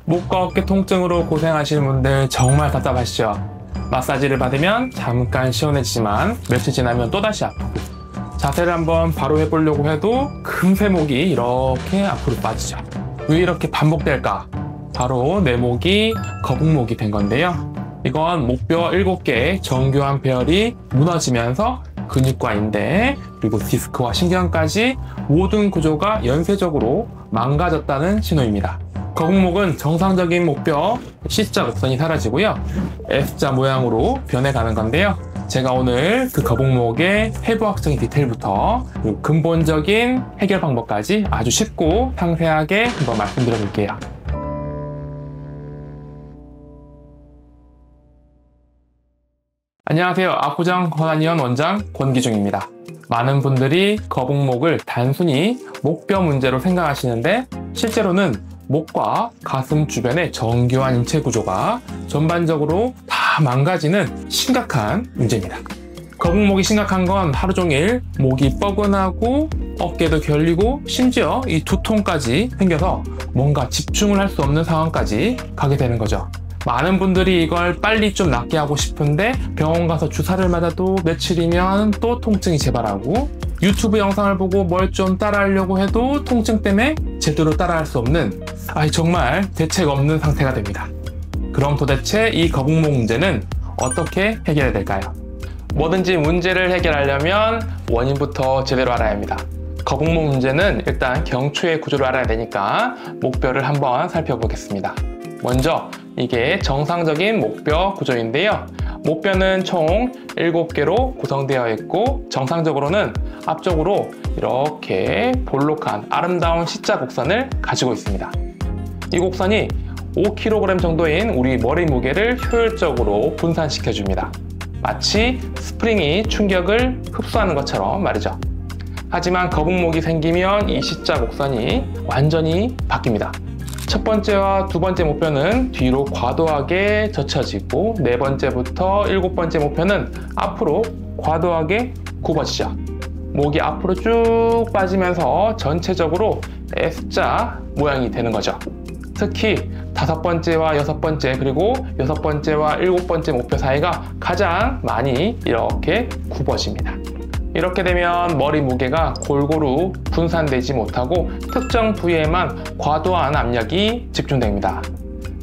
목과 어깨 통증으로 고생하시는 분들 정말 답답하시죠? 마사지를 받으면 잠깐 시원해지지만 며칠 지나면 또다시 아프고, 자세를 한번 바로 해보려고 해도 금세 목이 이렇게 앞으로 빠지죠. 왜 이렇게 반복될까? 바로 내 목이 거북목이 된 건데요. 이건 목뼈 7개의 정교한 배열이 무너지면서 근육과 인대, 그리고 디스크와 신경까지 모든 구조가 연쇄적으로 망가졌다는 신호입니다. 거북목은 정상적인 목뼈 C자 곡선이 사라지고요, S자 모양으로 변해가는 건데요. 제가 오늘 그 거북목의 해부학적인 디테일부터 근본적인 해결 방법까지 아주 쉽고 상세하게 한번 말씀드려 볼게요. 안녕하세요. 압구정 권한의원 원장 권기중입니다. 많은 분들이 거북목을 단순히 목뼈 문제로 생각하시는데, 실제로는 목과 가슴 주변의 정교한 인체 구조가 전반적으로 다 망가지는 심각한 문제입니다. 거북목이 심각한 건 하루 종일 목이 뻐근하고 어깨도 결리고 심지어 이 두통까지 생겨서 뭔가 집중을 할 수 없는 상황까지 가게 되는 거죠. 많은 분들이 이걸 빨리 좀 낫게 하고 싶은데 병원 가서 주사를 맞아도 며칠이면 또 통증이 재발하고, 유튜브 영상을 보고 뭘 좀 따라하려고 해도 통증 때문에 제대로 따라할 수 없는, 정말 대책 없는 상태가 됩니다. 그럼 도대체 이 거북목 문제는 어떻게 해결해야 될까요? 뭐든지 문제를 해결하려면 원인부터 제대로 알아야 합니다. 거북목 문제는 일단 경추의 구조를 알아야 되니까 목뼈를 한번 살펴보겠습니다. 먼저 이게 정상적인 목뼈 구조인데요. 목뼈는 총 7개로 구성되어 있고, 정상적으로는 앞쪽으로 이렇게 볼록한 아름다운 C자 곡선을 가지고 있습니다. 이 곡선이 5kg 정도인 우리 머리 무게를 효율적으로 분산시켜줍니다. 마치 스프링이 충격을 흡수하는 것처럼 말이죠. 하지만 거북목이 생기면 이 C자 곡선이 완전히 바뀝니다. 첫 번째와 두 번째 목뼈는 뒤로 과도하게 젖혀지고, 네 번째부터 7번째 목뼈는 앞으로 과도하게 굽어지죠. 목이 앞으로 쭉 빠지면서 전체적으로 S자 모양이 되는 거죠. 특히 5번째와 6번째, 그리고 6번째와 7번째 목뼈 사이가 가장 많이 이렇게 굽어집니다. 이렇게 되면 머리 무게가 골고루 분산되지 못하고 특정 부위에만 과도한 압력이 집중됩니다.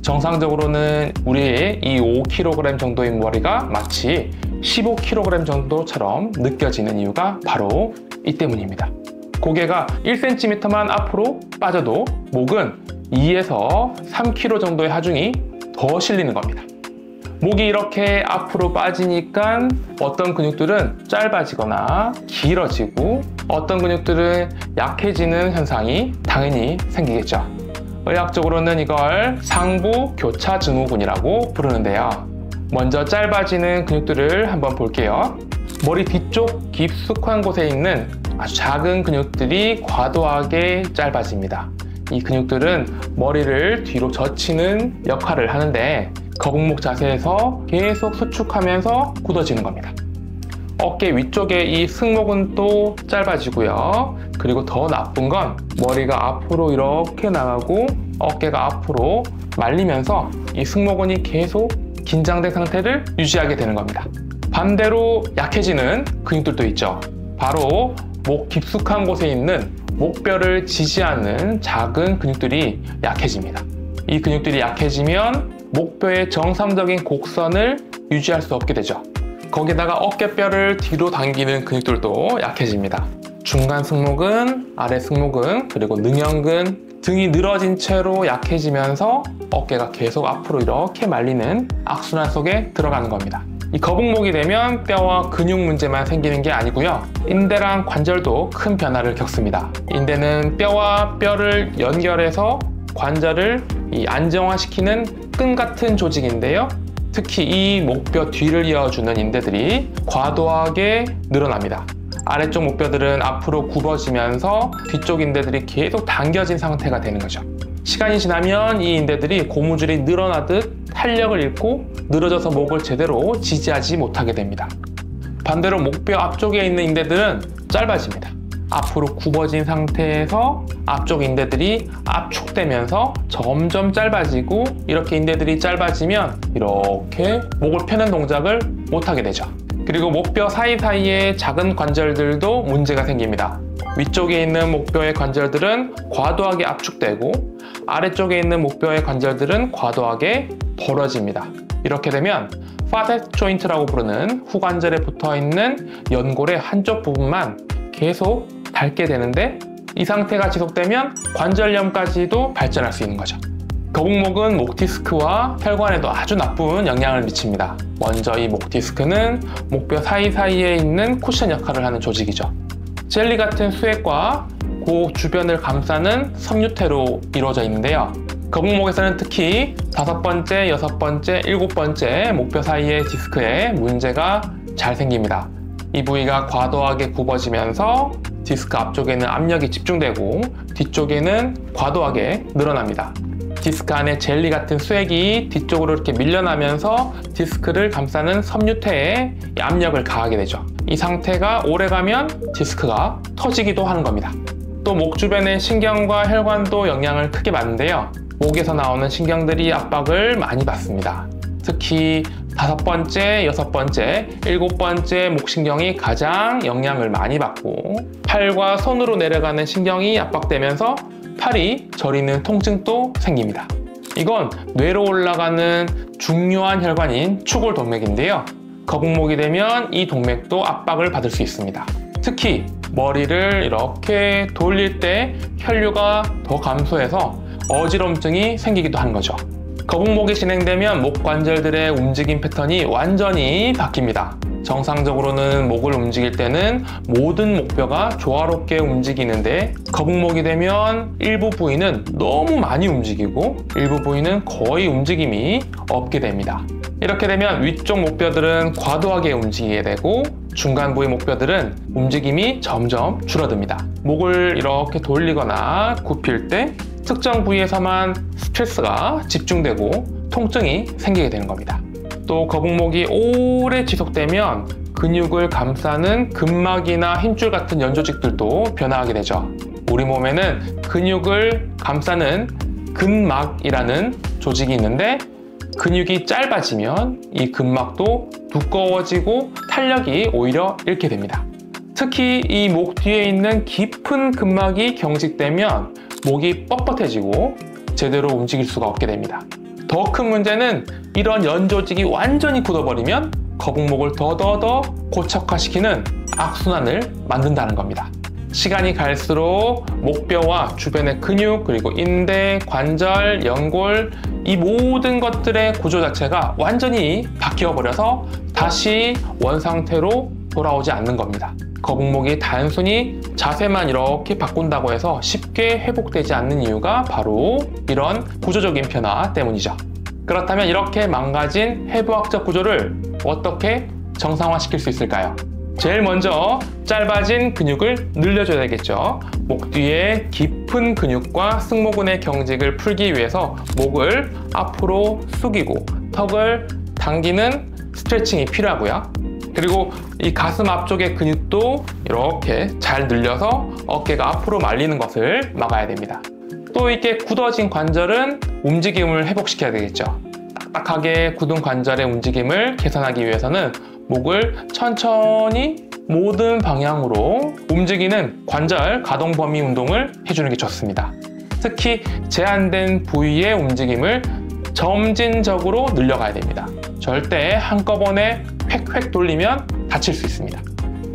정상적으로는 우리의 이 5kg 정도인 머리가 마치 15kg 정도처럼 느껴지는 이유가 바로 이 때문입니다. 고개가 1cm만 앞으로 빠져도 목은 2에서 3kg 정도의 하중이 더 실리는 겁니다. 목이 이렇게 앞으로 빠지니까 어떤 근육들은 짧아지거나 길어지고, 어떤 근육들은 약해지는 현상이 당연히 생기겠죠. 의학적으로는 이걸 상부 교차 증후군이라고 부르는데요. 먼저 짧아지는 근육들을 한번 볼게요. 머리 뒤쪽 깊숙한 곳에 있는 아주 작은 근육들이 과도하게 짧아집니다. 이 근육들은 머리를 뒤로 젖히는 역할을 하는데, 거북목 자세에서 계속 수축하면서 굳어지는 겁니다. 어깨 위쪽에 이 승모근 또 짧아지고요. 그리고 더 나쁜 건 머리가 앞으로 이렇게 나가고 어깨가 앞으로 말리면서 이 승모근이 계속 긴장된 상태를 유지하게 되는 겁니다. 반대로 약해지는 근육들도 있죠. 바로 목 깊숙한 곳에 있는 목뼈를 지지하는 작은 근육들이 약해집니다. 이 근육들이 약해지면 목뼈의 정상적인 곡선을 유지할 수 없게 되죠. 거기다가 어깨뼈를 뒤로 당기는 근육들도 약해집니다. 중간 승모근, 아래 승모근, 그리고 능형근 등이 늘어진 채로 약해지면서 어깨가 계속 앞으로 이렇게 말리는 악순환 속에 들어가는 겁니다. 이 거북목이 되면 뼈와 근육 문제만 생기는 게 아니고요, 인대랑 관절도 큰 변화를 겪습니다. 인대는 뼈와 뼈를 연결해서 관절을 안정화시키는 끈 같은 조직인데요. 특히 이 목뼈 뒤를 이어주는 인대들이 과도하게 늘어납니다. 아래쪽 목뼈들은 앞으로 굽어지면서 뒤쪽 인대들이 계속 당겨진 상태가 되는 거죠. 시간이 지나면 이 인대들이 고무줄이 늘어나듯 탄력을 잃고 늘어져서 목을 제대로 지지하지 못하게 됩니다. 반대로 목뼈 앞쪽에 있는 인대들은 짧아집니다. 앞으로 굽어진 상태에서 앞쪽 인대들이 압축되면서 점점 짧아지고, 이렇게 인대들이 짧아지면 이렇게 목을 펴는 동작을 못하게 되죠. 그리고 목뼈 사이사이에 작은 관절들도 문제가 생깁니다. 위쪽에 있는 목뼈의 관절들은 과도하게 압축되고, 아래쪽에 있는 목뼈의 관절들은 과도하게 벌어집니다. 이렇게 되면 파셋 조인트라고 부르는 후관절에 붙어있는 연골의 한쪽 부분만 계속 닳게 되는데, 이 상태가 지속되면 관절염까지도 발전할 수 있는 거죠. 거북목은 목 디스크와 혈관에도 아주 나쁜 영향을 미칩니다. 먼저 이 목 디스크는 목뼈 사이사이에 있는 쿠션 역할을 하는 조직이죠. 젤리 같은 수액과 그 주변을 감싸는 섬유태로 이루어져 있는데요. 거북목에서는 특히 5번째, 6번째, 7번째 목뼈 사이의 디스크에 문제가 잘 생깁니다. 이 부위가 과도하게 굽어지면서 디스크 앞쪽에는 압력이 집중되고 뒤쪽에는 과도하게 늘어납니다. 디스크 안에 젤리 같은 수액이 뒤쪽으로 이렇게 밀려나면서 디스크를 감싸는 섬유태에 압력을 가하게 되죠. 이 상태가 오래가면 디스크가 터지기도 하는 겁니다. 또 목 주변의 신경과 혈관도 영향을 크게 받는데요. 목에서 나오는 신경들이 압박을 많이 받습니다. 특히 5번째, 6번째, 7번째 목신경이 가장 영향을 많이 받고, 팔과 손으로 내려가는 신경이 압박되면서 팔이 저리는 통증도 생깁니다. 이건 뇌로 올라가는 중요한 혈관인 추골동맥인데요. 거북목이 되면 이 동맥도 압박을 받을 수 있습니다. 특히 머리를 이렇게 돌릴 때 혈류가 더 감소해서 어지럼증이 생기기도 하는 거죠. 거북목이 진행되면 목 관절들의 움직임 패턴이 완전히 바뀝니다. 정상적으로는 목을 움직일 때는 모든 목뼈가 조화롭게 움직이는데, 거북목이 되면 일부 부위는 너무 많이 움직이고 일부 부위는 거의 움직임이 없게 됩니다. 이렇게 되면 위쪽 목뼈들은 과도하게 움직이게 되고 중간 부위 목뼈들은 움직임이 점점 줄어듭니다. 목을 이렇게 돌리거나 굽힐 때 특정 부위에서만 스트레스가 집중되고 통증이 생기게 되는 겁니다. 또 거북목이 오래 지속되면 근육을 감싸는 근막이나 힘줄 같은 연조직들도 변화하게 되죠. 우리 몸에는 근육을 감싸는 근막이라는 조직이 있는데, 근육이 짧아지면 이 근막도 두꺼워지고 탄력이 오히려 잃게 됩니다. 특히 이 목 뒤에 있는 깊은 근막이 경직되면 목이 뻣뻣해지고 제대로 움직일 수가 없게 됩니다. 더 큰 문제는 이런 연조직이 완전히 굳어버리면 거북목을 더더더 고착화시키는 악순환을 만든다는 겁니다. 시간이 갈수록 목뼈와 주변의 근육, 그리고 인대, 관절, 연골, 이 모든 것들의 구조 자체가 완전히 바뀌어버려서 다시 원상태로 돌아오지 않는 겁니다. 거북목이 단순히 자세만 이렇게 바꾼다고 해서 쉽게 회복되지 않는 이유가 바로 이런 구조적인 변화 때문이죠. 그렇다면 이렇게 망가진 해부학적 구조를 어떻게 정상화시킬 수 있을까요? 제일 먼저 짧아진 근육을 늘려줘야 되겠죠. 목 뒤에 깊은 근육과 승모근의 경직을 풀기 위해서 목을 앞으로 숙이고 턱을 당기는 스트레칭이 필요하고요. 그리고 이 가슴 앞쪽의 근육도 이렇게 잘 늘려서 어깨가 앞으로 말리는 것을 막아야 됩니다. 또 이렇게 굳어진 관절은 움직임을 회복시켜야 되겠죠. 딱딱하게 굳은 관절의 움직임을 개선하기 위해서는 목을 천천히 모든 방향으로 움직이는 관절 가동 범위 운동을 해주는 게 좋습니다. 특히 제한된 부위의 움직임을 점진적으로 늘려가야 됩니다. 절대 한꺼번에 획획 돌리면 다칠 수 있습니다.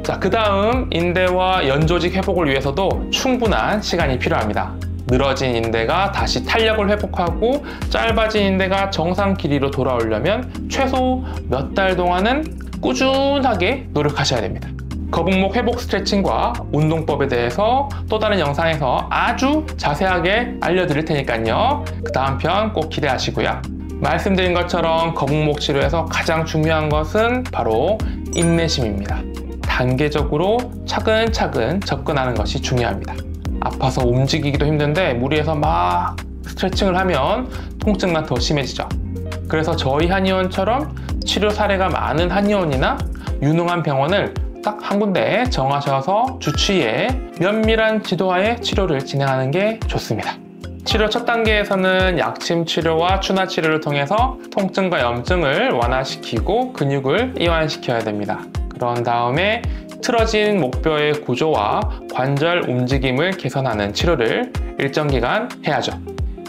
자, 그 다음 인대와 연조직 회복을 위해서도 충분한 시간이 필요합니다. 늘어진 인대가 다시 탄력을 회복하고 짧아진 인대가 정상 길이로 돌아오려면 최소 몇 달 동안은 꾸준하게 노력하셔야 됩니다. 거북목 회복 스트레칭과 운동법에 대해서 또 다른 영상에서 아주 자세하게 알려드릴 테니까요. 그 다음 편 꼭 기대하시고요. 말씀드린 것처럼 거북목 치료에서 가장 중요한 것은 바로 인내심입니다. 단계적으로 차근차근 접근하는 것이 중요합니다. 아파서 움직이기도 힘든데 무리해서 막 스트레칭을 하면 통증만 더 심해지죠. 그래서 저희 한의원처럼 치료 사례가 많은 한의원이나 유능한 병원을 딱 한 군데 정하셔서 주치의의 면밀한 지도하에 치료를 진행하는 게 좋습니다. 치료 첫 단계에서는 약침 치료와 추나 치료를 통해서 통증과 염증을 완화시키고 근육을 이완시켜야 됩니다. 그런 다음에 틀어진 목뼈의 구조와 관절 움직임을 개선하는 치료를 일정 기간 해야죠.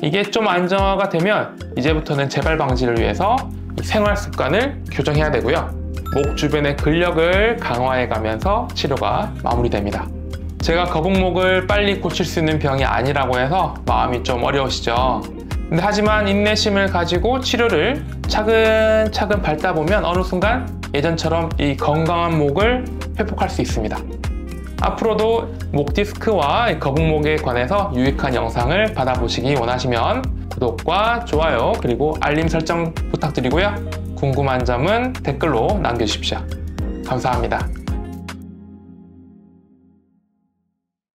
이게 좀 안정화가 되면 이제부터는 재발 방지를 위해서 생활 습관을 교정해야 되고요. 목 주변의 근력을 강화해 가면서 치료가 마무리됩니다. 제가 거북목을 빨리 고칠 수 있는 병이 아니라고 해서 마음이 좀 어려우시죠? 근데 하지만 인내심을 가지고 치료를 차근차근 밟다 보면 어느 순간 예전처럼 이 건강한 목을 회복할 수 있습니다. 앞으로도 목 디스크와 거북목에 관해서 유익한 영상을 받아보시기 원하시면 구독과 좋아요 그리고 알림 설정 부탁드리고요. 궁금한 점은 댓글로 남겨주십시오. 감사합니다.